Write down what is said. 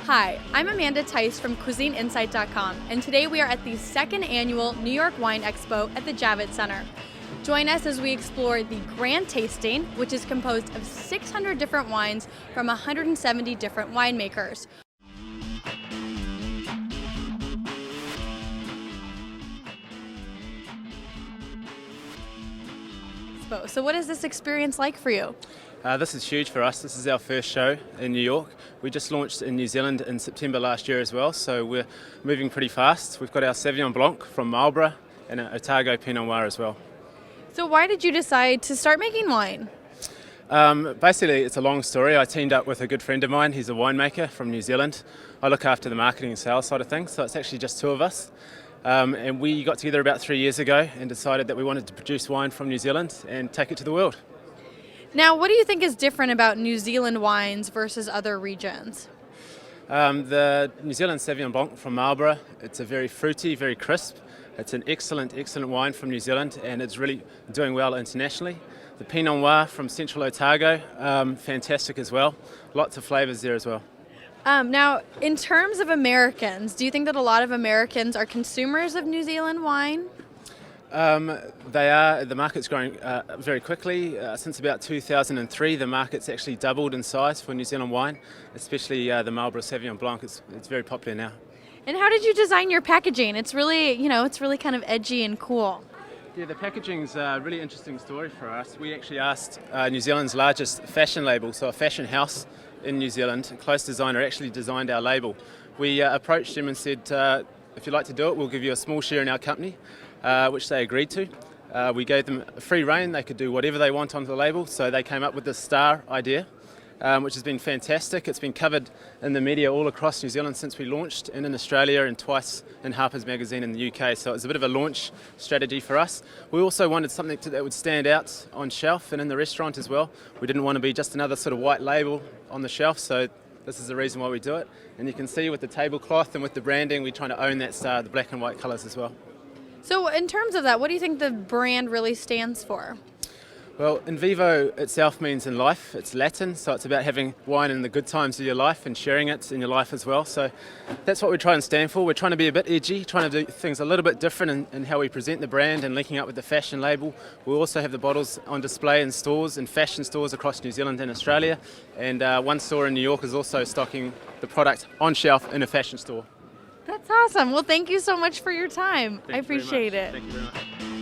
Hi, I'm Amanda Tice from CuisineInsight.com, and today we are at the second annual New York Wine Expo at the Javits Center. Join us as we explore the Grand Tasting, which is composed of 600 different wines from 170 different winemakers. So what is this experience like for you? This is huge for us. This is our first show in New York. We just launched in New Zealand in September last year as well, so we're moving pretty fast. We've got our Sauvignon Blanc from Marlborough and an Otago Pinot Noir as well. So why did you decide to start making wine? Basically, it's a long story. I teamed up with a good friend of mine. He's a winemaker from New Zealand. I look after the marketing and sales side of things, so it's actually just two of us. And we got together about 3 years ago and decided that we wanted to produce wine from New Zealand and take it to the world. Now, what do you think is different about New Zealand wines versus other regions? The New Zealand Sauvignon Blanc from Marlborough, it's a very fruity, very crisp. It's an excellent wine from New Zealand, and it's really doing well internationally. The Pinot Noir from Central Otago, fantastic as well. Lots of flavours there as well. Now, in terms of Americans, do you think that a lot of Americans are consumers of New Zealand wine? They are. The market's growing very quickly. Since about 2003, the market's actually doubled in size for New Zealand wine, especially the Marlborough Sauvignon Blanc. It's very popular now. And how did you design your packaging? It's really, it's really kind of edgy and cool. Yeah, the packaging's a really interesting story for us. We actually asked New Zealand's largest fashion label, so a fashion house in New Zealand, a close designer, actually designed our label. We approached them and said, if you'd like to do it, we'll give you a small share in our company, which they agreed to. We gave them free rein. They could do whatever they want on the label, so they came up with this star idea, which has been fantastic. It's been covered in the media all across New Zealand since we launched, and in Australia and twice in Harper's Magazine in the UK, so it's a bit of a launch strategy for us. We also wanted something that would stand out on shelf and in the restaurant as well. We didn't want to be just another sort of white label on the shelf, so this is the reason why we do it. And you can see with the tablecloth and with the branding, we're trying to own that star, the black and white colours as well. So in terms of that, what do you think the brand really stands for? Well, Invivo itself means in life. It's Latin, so it's about having wine in the good times of your life and sharing it in your life as well. So that's what we try and stand for. We're trying to be a bit edgy, trying to do things a little bit different in how we present the brand and linking up with the fashion label. We also have the bottles on display in stores, in fashion stores across New Zealand and Australia. And one store in New York is also stocking the product on shelf in a fashion store. That's awesome. Well, thank you so much for your time. Thank I appreciate it. Thank you very much.